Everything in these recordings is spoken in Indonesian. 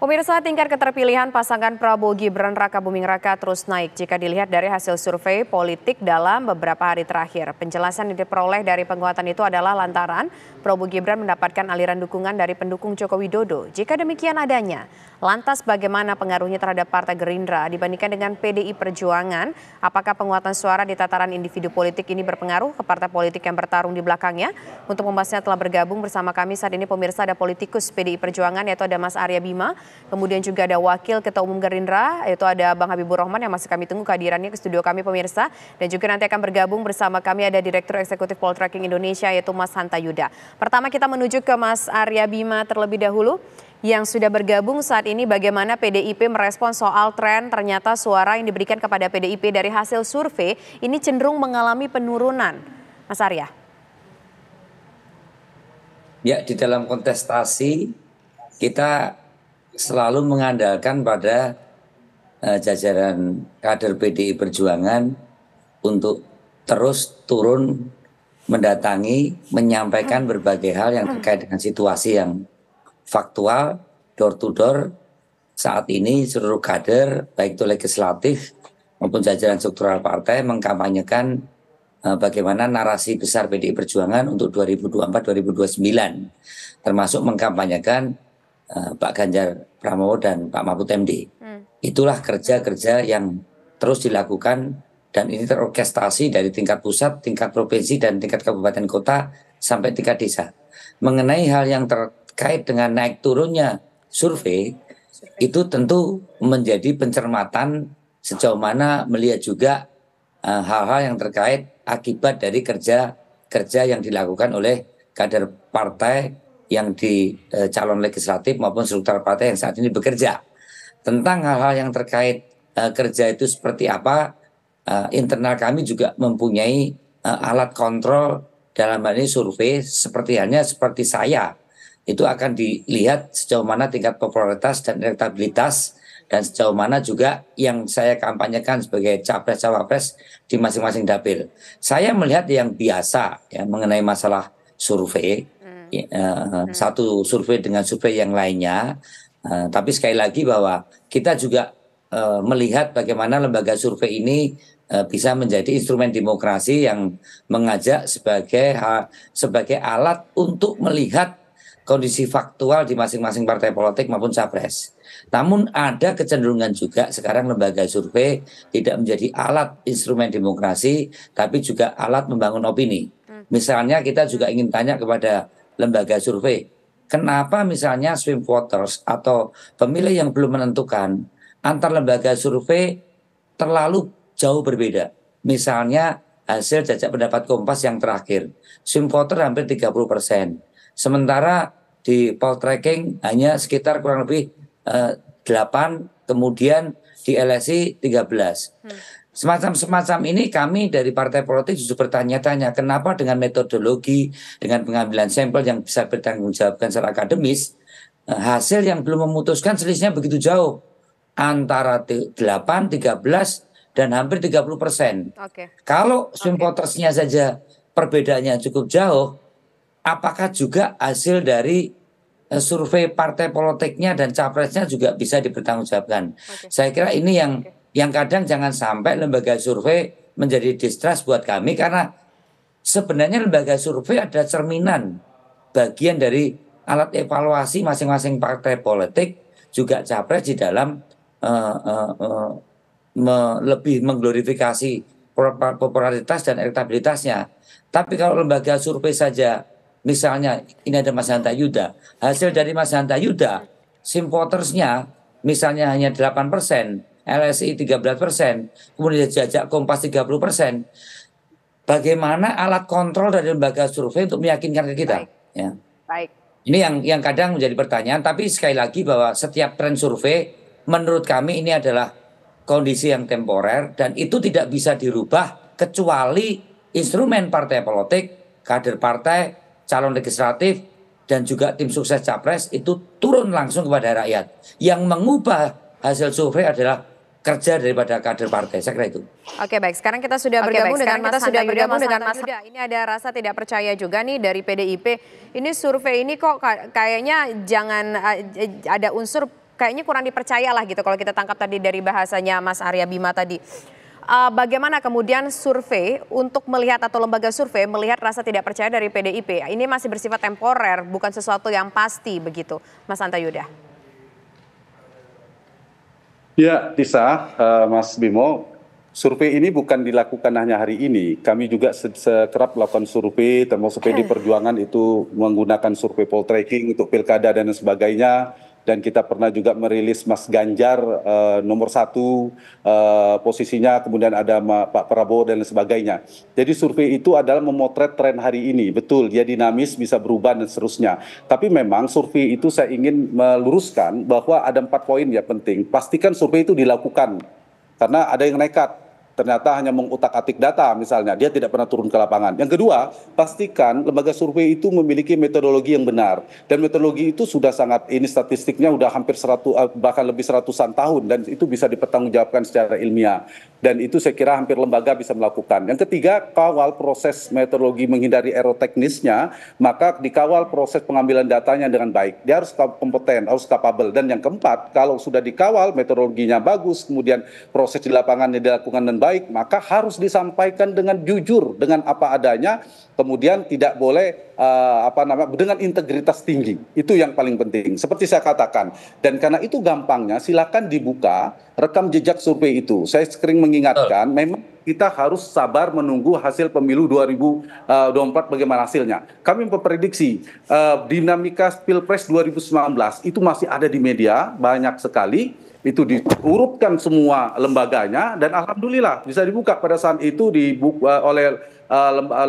Pemirsa, tingkat keterpilihan pasangan Prabowo Gibran Raka Buming Raka terus naik jika dilihat dari hasil survei politik dalam beberapa hari terakhir. Penjelasan yang diperoleh dari penguatan itu adalah lantaran Prabowo Gibran mendapatkan aliran dukungan dari pendukung Joko Widodo. Jika demikian adanya, lantas bagaimana pengaruhnya terhadap Partai Gerindra dibandingkan dengan PDI Perjuangan? Apakah penguatan suara di tataran individu politik ini berpengaruh ke partai politik yang bertarung di belakangnya? Untuk membahasnya telah bergabung bersama kami saat ini pemirsa ada politikus PDI Perjuangan yaitu ada Mas Arya Bima. Kemudian juga ada Wakil Ketua Umum Gerindra, yaitu ada Bang Habibur Rahman yang masih kami tunggu kehadirannya ke studio kami pemirsa. Dan juga nanti akan bergabung bersama kami ada Direktur Eksekutif Poltreking Indonesia yaitu Mas Hanta Yuda. Pertama kita menuju ke Mas Arya Bima terlebih dahulu yang sudah bergabung saat ini. Bagaimana PDIP merespon soal tren ternyata suara yang diberikan kepada PDIP dari hasil survei ini cenderung mengalami penurunan. Mas Arya. Ya, di dalam kontestasi kita selalu mengandalkan pada jajaran kader PDI Perjuangan untuk terus turun mendatangi, menyampaikan berbagai hal yang terkait dengan situasi yang faktual, door to door. Saat ini seluruh kader, baik itu legislatif maupun jajaran struktural partai mengkampanyekan bagaimana narasi besar PDI Perjuangan untuk 2024-2029, termasuk mengkampanyekan Pak Ganjar Pranowo dan Pak Mahfud MD. Itulah kerja-kerja yang terus dilakukan dan ini terorkestrasi dari tingkat pusat, tingkat provinsi, dan tingkat kabupaten kota sampai tingkat desa. Mengenai hal yang terkait dengan naik turunnya survei, itu tentu menjadi pencermatan sejauh mana melihat juga hal-hal yang terkait akibat dari kerja yang dilakukan oleh kader partai yang di calon legislatif maupun struktural partai yang saat ini bekerja. Tentang hal-hal yang terkait kerja itu seperti apa, internal kami juga mempunyai alat kontrol dalam hal ini survei seperti saya. Itu akan dilihat sejauh mana tingkat popularitas dan elektabilitas dan sejauh mana juga yang saya kampanyekan sebagai capres-cawapres di masing-masing dapil. Saya melihat yang biasa ya mengenai masalah survei. Satu survei dengan survei yang lainnya, tapi sekali lagi bahwa kita juga melihat bagaimana lembaga survei ini bisa menjadi instrumen demokrasi yang mengajak sebagai alat untuk melihat kondisi faktual di masing-masing partai politik maupun capres. Namun ada kecenderungan juga sekarang lembaga survei tidak menjadi alat instrumen demokrasi, tapi juga alat membangun opini. Misalnya kita juga ingin tanya kepada lembaga survei, kenapa misalnya swing voters atau pemilih yang belum menentukan antar lembaga survei terlalu jauh berbeda. Misalnya hasil jajak pendapat Kompas yang terakhir, swing voter hampir 30%. Sementara di Poltreking hanya sekitar kurang lebih 8, kemudian di LSI 13. Semacam ini kami dari partai politik justru bertanya-tanya kenapa dengan metodologi, dengan pengambilan sampel yang bisa bertanggungjawabkan secara akademis, hasil yang belum memutuskan selisihnya begitu jauh antara 8, 13 dan hampir 30%. Kalau swing votersnya saja perbedaannya cukup jauh, apakah juga hasil dari survei partai politiknya dan capresnya juga bisa dipertanggungjawabkan? Saya kira ini yang kadang jangan sampai lembaga survei menjadi distrust buat kami, karena sebenarnya lembaga survei ada cerminan bagian dari alat evaluasi masing-masing partai politik juga capres di dalam lebih mengglorifikasi popularitas dan elektabilitasnya. Tapi kalau lembaga survei saja, misalnya ini ada Mas Hanta Yuda, hasil dari Mas Hanta Yuda, swing votersnya misalnya hanya 8%, LSI 13%, kemudian jajak Kompas 30%. Bagaimana alat kontrol dari lembaga survei untuk meyakinkan ke kita? Baik. Ini yang kadang menjadi pertanyaan, tapi sekali lagi bahwa setiap tren survei menurut kami ini adalah kondisi yang temporer dan itu tidak bisa dirubah kecuali instrumen partai politik, kader partai, calon legislatif, dan juga tim sukses capres itu turun langsung kepada rakyat. Yang mengubah hasil survei adalah kerja daripada kader partai, saya kira itu. Oke, baik. Sekarang kita sudah bergabung dengan Mas Hanta Yuda. Ini ada rasa tidak percaya juga nih dari PDIP. Ini survei ini kok kayaknya jangan ada unsur kayaknya kurang dipercaya lah gitu kalau kita tangkap tadi dari bahasanya Mas Arya Bima tadi. Bagaimana kemudian survei untuk melihat atau lembaga survei melihat rasa tidak percaya dari PDIP? Ini masih bersifat temporer, bukan sesuatu yang pasti begitu, Mas Hanta Yuda. Ya, Tisa, Mas Bimo, survei ini bukan dilakukan hanya hari ini. Kami juga sekerap melakukan survei, termasuk PD Perjuangan itu menggunakan survei poltreking untuk pilkada dan sebagainya. Dan kita pernah juga merilis Mas Ganjar nomor 1 posisinya, kemudian ada Pak Prabowo dan sebagainya. Jadi survei itu adalah memotret tren hari ini. Betul, dia dinamis, bisa berubah dan seterusnya. Tapi memang survei itu saya ingin meluruskan bahwa ada 4 poin yang penting. Pastikan survei itu dilakukan. Karena ada yang nekat. Ternyata hanya mengutak-atik data misalnya, dia tidak pernah turun ke lapangan. Yang kedua, pastikan lembaga survei itu memiliki metodologi yang benar. Dan metodologi itu sudah sangat, ini statistiknya sudah hampir 100, bahkan lebih seratusan tahun, dan itu bisa dipertanggungjawabkan secara ilmiah. Dan itu saya kira hampir lembaga bisa melakukan. Yang ketiga, kawal proses metodologi menghindari error teknisnya, maka dikawal proses pengambilan datanya dengan baik. Dia harus kompeten, harus capable. Dan yang keempat, kalau sudah dikawal, metodologinya bagus, kemudian proses di lapangannya dilakukan dengan baik, maka harus disampaikan dengan jujur, dengan apa adanya, kemudian tidak boleh dengan integritas tinggi. Itu yang paling penting. Seperti saya katakan, dan karena itu gampangnya, silakan dibuka rekam jejak survei itu. Saya sering mengingatkan, memang kita harus sabar menunggu hasil pemilu 2024 bagaimana hasilnya. Kami memprediksi dinamika Pilpres 2019 itu masih ada di media banyak sekali. Itu diurutkan semua lembaganya dan alhamdulillah bisa dibuka pada saat itu oleh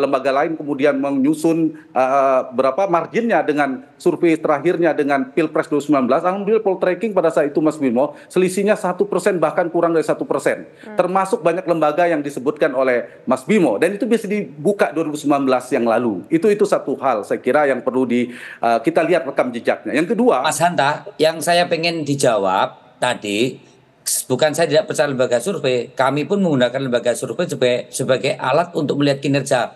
lembaga lain, kemudian menyusun berapa marginnya dengan survei terakhirnya dengan Pilpres 2019. Alhamdulillah poltreking pada saat itu Mas Bimo selisihnya 1% bahkan kurang dari 1%. Termasuk banyak lembaga yang disebutkan oleh Mas Bimo dan itu bisa dibuka 2019 yang lalu. Itu satu hal saya kira yang perlu kita lihat rekam jejaknya. Yang kedua, Mas Hanta, yang saya pengen dijawab tadi, bukan saya tidak percaya lembaga survei, kami pun menggunakan lembaga survei sebagai alat untuk melihat kinerja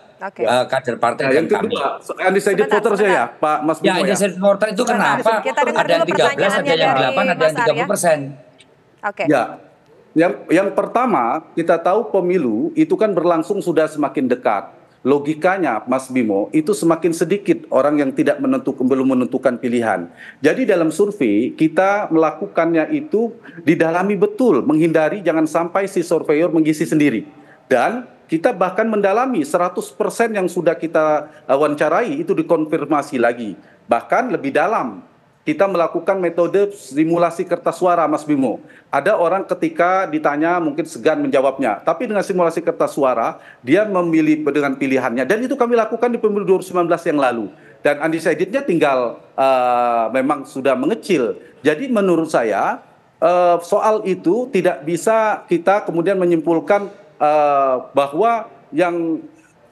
kader partai dan kami. Undecided voter saya Pak Mas Bimo. Ya, undecided voter itu kenapa ada yang 13, ada yang 8, ada yang 30%. Oke. Ya, yang pertama kita tahu pemilu itu kan berlangsung sudah semakin dekat. Logikanya Mas Bimo itu semakin sedikit orang yang belum menentukan pilihan. Jadi dalam survei kita melakukannya itu didalami betul, menghindari jangan sampai si surveyor mengisi sendiri. Dan kita bahkan mendalami 100% yang sudah kita wawancarai itu dikonfirmasi lagi. Bahkan lebih dalam. Kita melakukan metode simulasi kertas suara, Mas Bimo. Ada orang ketika ditanya mungkin segan menjawabnya, tapi dengan simulasi kertas suara, dia memilih dengan pilihannya. Dan itu kami lakukan di pemilu 2019 yang lalu. Dan undecided-nya tinggal memang sudah mengecil. Jadi menurut saya, soal itu tidak bisa kita kemudian menyimpulkan bahwa yang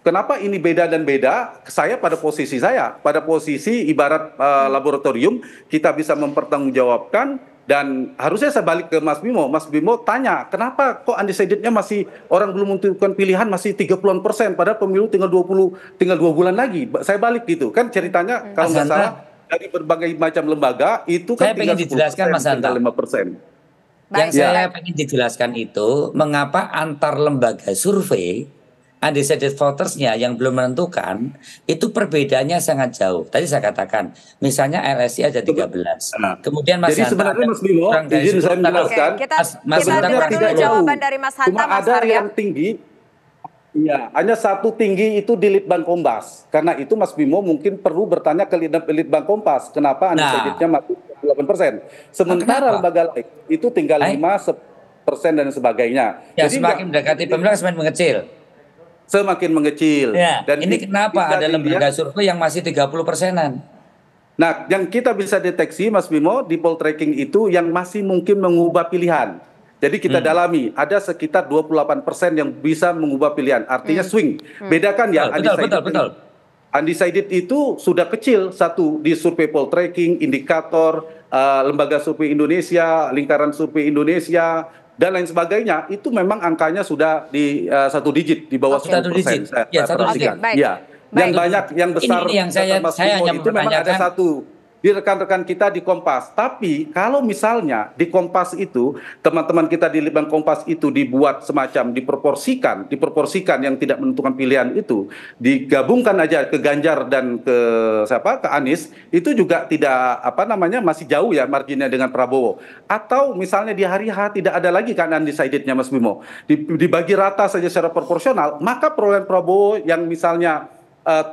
kenapa ini beda dan beda? Pada posisi ibarat laboratorium, kita bisa mempertanggungjawabkan dan harusnya saya balik ke Mas Bimo. Mas Bimo tanya, kenapa kok undecided-nya masih orang belum menentukan pilihan masih 30%, padahal pemilu tinggal 2 bulan lagi. Saya balik gitu. Kan ceritanya kalau nggak salah dari berbagai macam lembaga itu kan tinggal 10%, tinggal 5%. Yang saya ingin dijelaskan itu mengapa antar lembaga survei undecided votersnya yang belum menentukan itu perbedaannya sangat jauh. Tadi saya katakan, misalnya LSI ada 13. Kemudian Mas Jadi Hanta sebenarnya Mas Bimo, izin saya menjelaskan. Kita dengar dulu jawaban dari Mas Hanta, Cuma Mas ada Arya. yang tinggi, ya hanya satu tinggi itu di Litbang Kompas. Karena itu Mas Bimo mungkin perlu bertanya ke Litbang Kompas, kenapa undecided-nya masih 8%. Sementara lembaga lain itu tinggal 5% dan sebagainya. Ya, jadi semakin mendekati pemilu semakin mengecil. Semakin mengecil. Ya, dan ini kenapa ada lembaga survei yang masih 30%-an? Nah, yang kita bisa deteksi Mas Bimo di poltreking itu yang masih mungkin mengubah pilihan. Jadi kita dalami, ada sekitar 28% yang bisa mengubah pilihan, artinya swing. Bedakan ya, betul. Undecided itu sudah kecil, satu di survei poltreking, indikator, lembaga survei Indonesia, lingkaran survei Indonesia, dan lain sebagainya, itu memang angkanya sudah di 1 digit, di bawah 10%. Ya, 1 digit. Ya. Yang banyak, yang besar, ini yang saya hanya itu memang ada mempertanyakan. satu. di rekan-rekan kita di Kompas. Tapi kalau misalnya di Kompas itu, teman-teman kita di Litbang Kompas itu dibuat semacam diproporsikan yang tidak menentukan pilihan itu, digabungkan aja ke Ganjar dan ke siapa, ke Anies, itu juga tidak masih jauh ya marginnya dengan Prabowo. Atau misalnya di hari H tidak ada lagi kan undecided-nya Mas Bimo, dibagi rata saja secara proporsional, maka perolehan Prabowo yang misalnya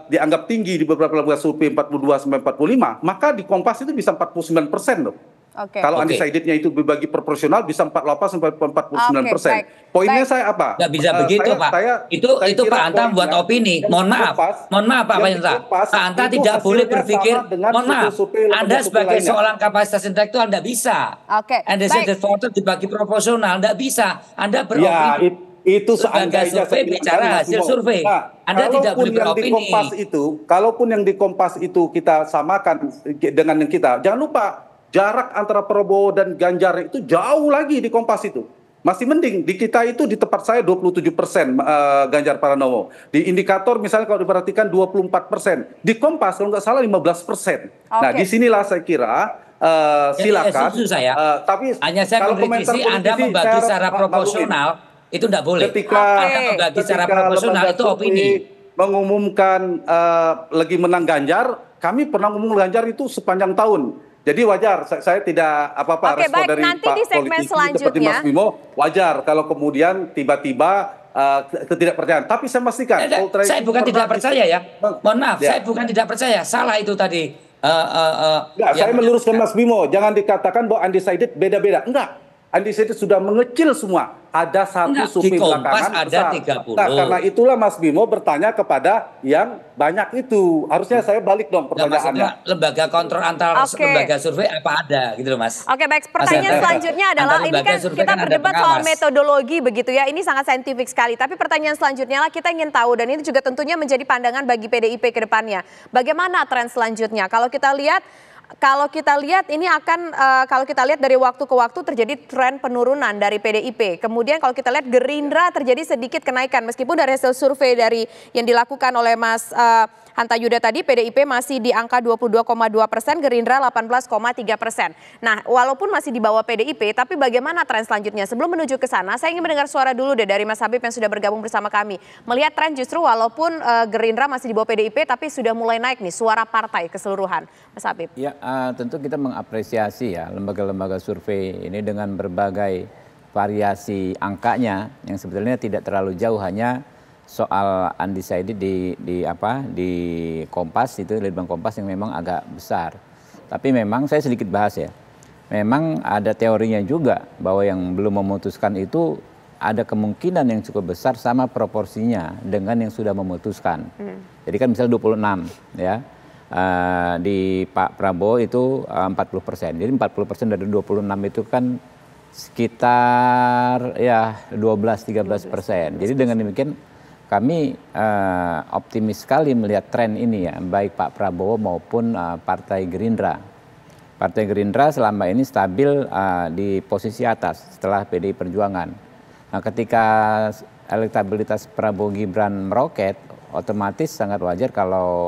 dianggap tinggi di beberapa lembaga survei 42 sampai 45, maka di Kompas itu bisa 49% loh. Kalau undecided-nya itu dibagi proporsional bisa 48 sampai 49%. Poinnya saya apa? Nggak bisa begitu, Pak. Itu Pak Anta buat opini. Mohon maaf Pak Wajenta. Pak Anta tidak boleh berpikir, mohon maaf, Anda sebagai seorang kapasitas intelektual tidak bisa. Undecided voter dibagi proporsional, tidak bisa. Anda beropini. Itu seandainya survei bicara hasil survei. Anda tidak boleh beropini. Kalaupun yang di Kompas itu kita samakan dengan yang kita, jangan lupa jarak antara Prabowo dan Ganjar itu jauh lagi di Kompas itu. Masih mending di kita itu di tempat saya 27% Ganjar Pranowo. Di indikator misalnya kalau diperhatikan 24%. Di Kompas kalau nggak salah 15%. Nah disinilah saya kira silakan. Tapi hanya saya mengkritisi Anda membagi secara proporsional. Itu tidak boleh. Ketika membagi secara proporsional itu opini. Mengumumkan lagi menang Ganjar, kami pernah ngomong Ganjar itu sepanjang tahun. Jadi wajar, saya tidak apa-apa respon dari nanti Pak di segmen politisi selanjutnya. seperti Mas Bimo, wajar kalau kemudian tiba-tiba ketidakpercayaan. Tapi saya pastikan, saya bukan tidak percaya ya. Mohon maaf, saya bukan tidak percaya. Salah itu tadi. Saya meluruskan Mas Bimo, jangan dikatakan bahwa undecided beda-beda. Enggak. Undecided sudah mengecil semua. Ada satu survei belakangan ada besar. 30. Nah, karena itulah Mas Bimo bertanya kepada yang banyak itu. Harusnya saya balik dong pertanyaannya. Lembaga kontrol antar lembaga survei apa ada gitu loh Mas. Baik. Pertanyaan selanjutnya adalah ini kan kita berdebat soal metodologi begitu ya. Ini sangat saintifik sekali. Tapi pertanyaan selanjutnya lah kita ingin tahu dan ini juga tentunya menjadi pandangan bagi PDIP ke depannya. Bagaimana tren selanjutnya? Kalau kita lihat ini akan kalau kita lihat dari waktu ke waktu terjadi tren penurunan dari PDIP. Kemudian kalau kita lihat Gerindra terjadi sedikit kenaikan meskipun dari hasil survei dari yang dilakukan oleh Mas Hanta Yuda tadi PDIP masih di angka 22,2%, Gerindra 18,3%. Nah, walaupun masih di bawah PDIP, tapi bagaimana tren selanjutnya? Sebelum menuju ke sana, saya ingin mendengar suara dulu deh dari Mas Habib yang sudah bergabung bersama kami. Melihat tren justru walaupun Gerindra masih di bawah PDIP, tapi sudah mulai naik nih suara partai keseluruhan, Mas Habib. Ya, tentu kita mengapresiasi ya lembaga-lembaga survei ini dengan berbagai variasi angkanya yang sebetulnya tidak terlalu jauh, hanya soal undecided di Kompas itu, Litbang Kompas yang memang agak besar. Tapi memang saya sedikit bahas ya. Memang ada teorinya juga bahwa yang belum memutuskan itu ada kemungkinan yang cukup besar sama proporsinya dengan yang sudah memutuskan. Jadi kan misalnya 26 ya. Di Pak Prabowo itu 40%. Jadi 40% dari 26 itu kan sekitar ya 12-13%. Jadi dengan demikian kami optimis sekali melihat tren ini ya, baik Pak Prabowo maupun Partai Gerindra. Partai Gerindra selama ini stabil di posisi atas setelah PDI Perjuangan. Nah, ketika elektabilitas Prabowo Gibran meroket, otomatis sangat wajar kalau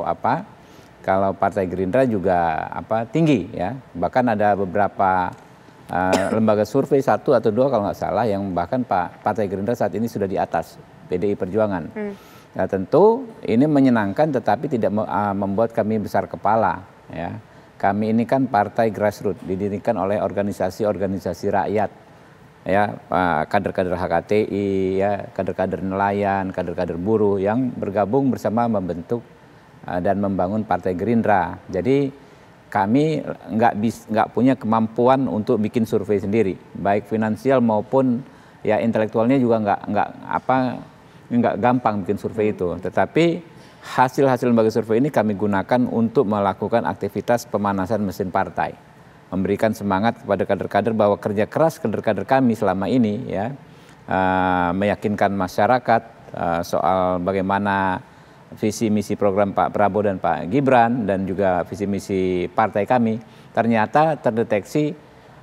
Partai Gerindra juga tinggi ya. Bahkan ada beberapa lembaga survei 1 atau 2 kalau nggak salah yang bahkan Partai Gerindra saat ini sudah di atas PDI Perjuangan. Nah, tentu ini menyenangkan tetapi tidak membuat kami besar kepala ya. Kami ini kan partai grassroots didirikan oleh organisasi-organisasi rakyat ya, kader-kader HKTI ya, kader-kader nelayan, kader-kader buruh yang bergabung bersama membentuk dan membangun Partai Gerindra. Jadi kami nggak punya kemampuan untuk bikin survei sendiri, baik finansial maupun ya intelektualnya juga nggak gampang bikin survei itu. Tetapi hasil-hasil lembaga survei ini kami gunakan untuk melakukan aktivitas pemanasan mesin partai, memberikan semangat kepada kader-kader bahwa kerja keras kader-kader kami selama ini ya meyakinkan masyarakat soal bagaimana visi misi program Pak Prabowo dan Pak Gibran dan juga visi misi partai kami ternyata terdeteksi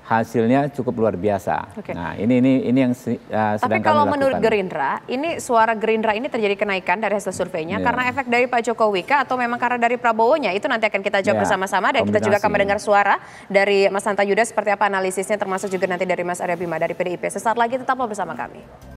hasilnya cukup luar biasa. Oke. Nah, ini yang sedang Tapi kami kalau lakukan. menurut Gerindra, ini suara Gerindra ini terjadi kenaikan dari hasil surveinya karena efek dari Pak Jokowi kah atau memang karena dari Prabowo-nya? Itu nanti akan kita jawab bersama-sama dan kita juga akan mendengar suara dari Mas Hanta Yuda seperti apa analisisnya termasuk juga nanti dari Mas Arya Bima dari PDIP. Sesaat lagi tetaplah bersama kami.